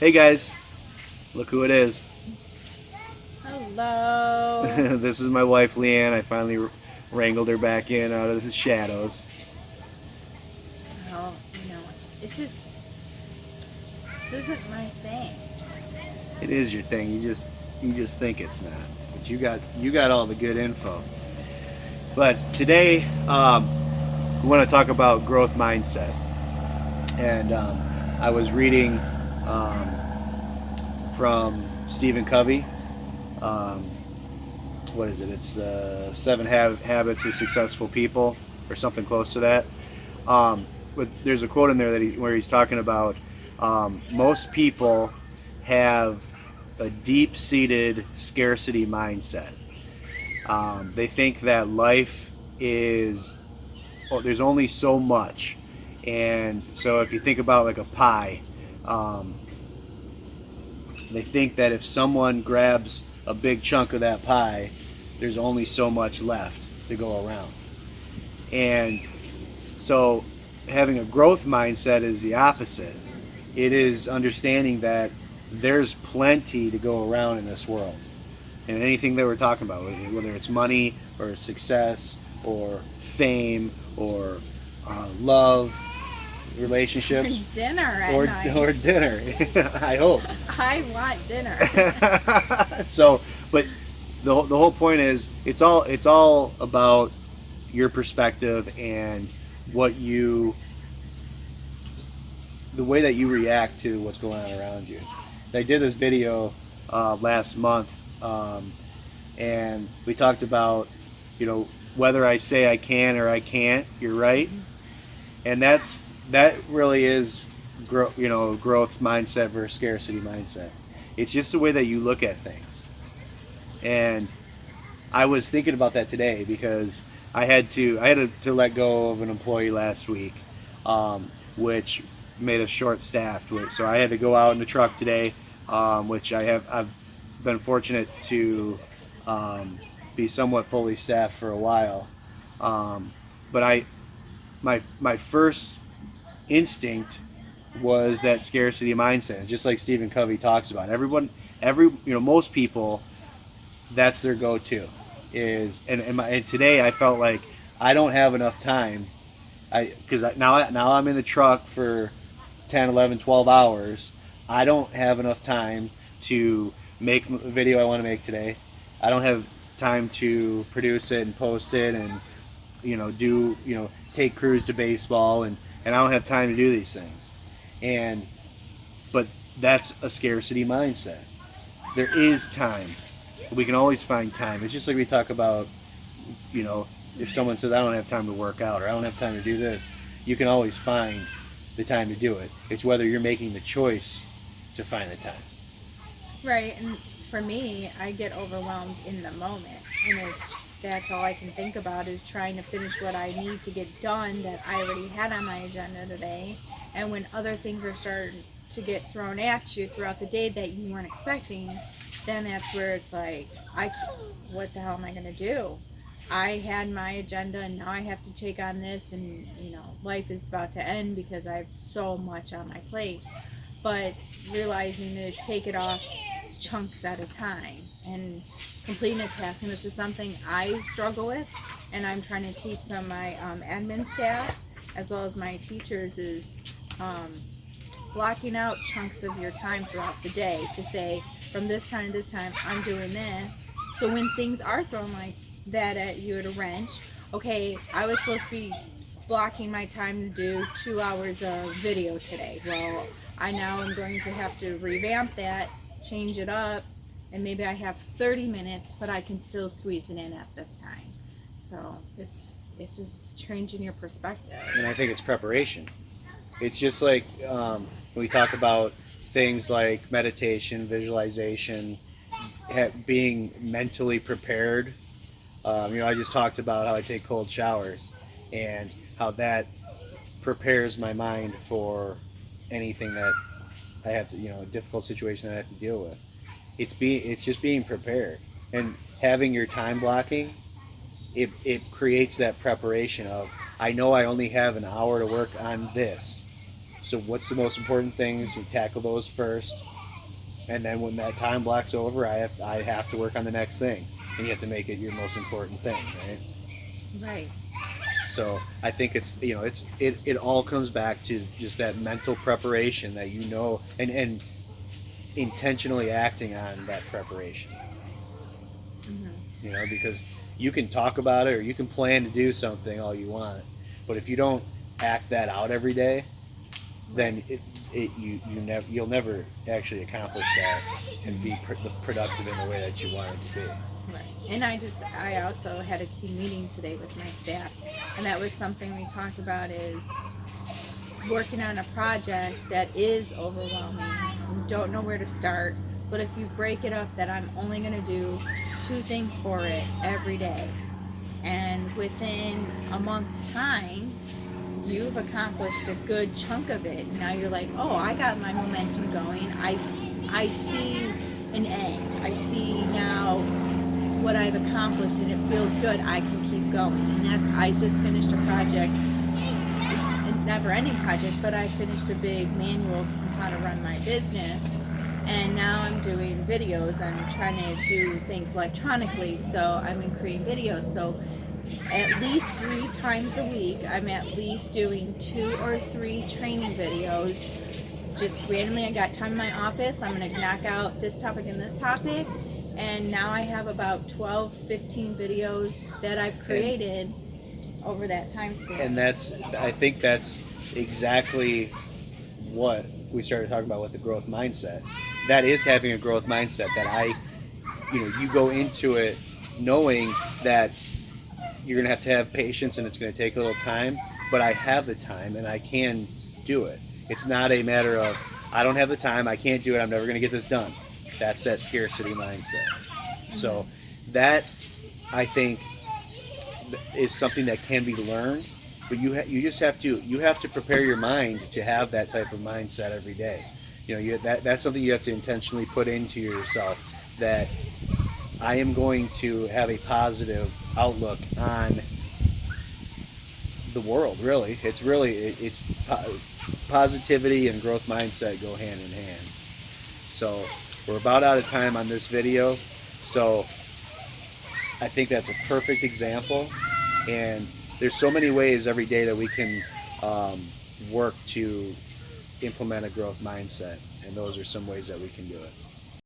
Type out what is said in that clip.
Hey guys, look who it is. Hello. This is my wife Leanne. I finally wrangled her back in out of the shadows. Well, it's just, this isn't my thing. It is your thing. You just think it's not, but you got all the good info. But today we want to talk about growth mindset, and I was reading um, from Stephen Covey. Um, what is it? It's the Habits of Successful People, or something close to that. But there's a quote in there where he's talking about most people have a deep-seated scarcity mindset. They think that life is, there's only so much, and so if you think about like a pie, um, they think that if someone grabs a big chunk of that pie, there's only so much left to go around. And so having a growth mindset is the opposite. It is understanding that there's plenty to go around in this world. And anything that we're talking about, whether it's money or success or fame or love, relationships, For dinner at or night. or dinner. I hope. I want dinner. So, but the whole point is it's all about your perspective and the way that you react to what's going on around you. I did this video last month, and we talked about, whether I say I can or I can't. You're right, and that really is growth mindset versus scarcity mindset. It's just the way that you look at things. And I was thinking about that today because I had to let go of an employee last week, which made us short staffed. So I had to go out in the truck today, which I've been fortunate to be somewhat fully staffed for a while. But my first instinct was that scarcity mindset, just like Stephen Covey talks about. Most people, that's their go-to. And today I felt like I don't have enough time. Because now I'm in the truck for 10, 11, 12 hours. I don't have enough time to make the video I want to make today. I don't have time to produce it and post it and take crews to baseball, and I don't have time to do these things. But that's a scarcity mindset. There is time. We can always find time. It's just like we talk about, if someone says, I don't have time to work out, or I don't have time to do this, you can always find the time to do it. It's whether you're making the choice to find the time. Right, and for me, I get overwhelmed in the moment. And that's all I can think about is trying to finish what I need to get done that I already had on my agenda today. And when other things are starting to get thrown at you throughout the day that you weren't expecting, then that's where it's like, what the hell am I going to do? I had my agenda and now I have to take on this, and life is about to end because I have so much on my plate. But realizing to take it off chunks at a time and completing a task, and this is something I struggle with, and I'm trying to teach some of my admin staff as well as my teachers, is blocking out chunks of your time throughout the day to say, from this time to this time, I'm doing this. So when things are thrown like that at you at a wrench, okay, I was supposed to be blocking my time to do 2 hours of video today. Well, I now am going to have to revamp that, change it up, and maybe I have 30 minutes, but I can still squeeze it in at this time. So it's just changing your perspective. And I think it's preparation. It's just like we talk about things like meditation, visualization, being mentally prepared. I just talked about how I take cold showers and how that prepares my mind for anything that I have to, a difficult situation that I have to deal with. It's just being prepared and having your time blocking. It creates that preparation of, I know I only have an hour to work on this. So what's the most important things? You tackle those first, and then when that time block's over, I have to work on the next thing, and you have to make it your most important thing, right? Right. So I think it's, it all comes back to just that mental preparation that and intentionally acting on that preparation. Because you can talk about it or you can plan to do something all you want, but if you don't act that out every day, then you'll never actually accomplish that and be productive in the way that you want it to be. Right. And I also had a team meeting today with my staff, and that was something we talked about is working on a project that is overwhelming. You don't know where to start, but if you break it up that I'm only going to do 2 things for it every day, and within a month's time, you've accomplished a good chunk of it. Now you're like, oh, I got my momentum going. I see an end. I see now what I've accomplished, and it feels good. I can keep going. And I just finished a project. It's a never-ending project, but I finished a big manual on how to run my business. And now I'm doing videos. I'm trying to do things electronically, so I'm creating videos. So at least 3 times a week, I'm at least doing 2 or 3 training videos. Just randomly, I got time in my office. I'm going to knock out this topic and this topic. And now I have about 12, 15 videos that I've created over that time span. And I think that's exactly what we started talking about with the growth mindset. That is having a growth mindset that you go into it knowing that you're going to have patience and it's going to take a little time, but I have the time and I can do it. It's not a matter of, I don't have the time, I can't do it, I'm never going to get this done. That's that scarcity mindset. So that, I think, is something that can be learned, but you just have to prepare your mind to have that type of mindset every day. That's something you have to intentionally put into yourself, that I am going to have a positive outlook on the world. Really, it's positivity and growth mindset go hand in hand. So we're about out of time on this video. So I think that's a perfect example, and there's so many ways every day that we can work to implement a growth mindset, and those are some ways that we can do it.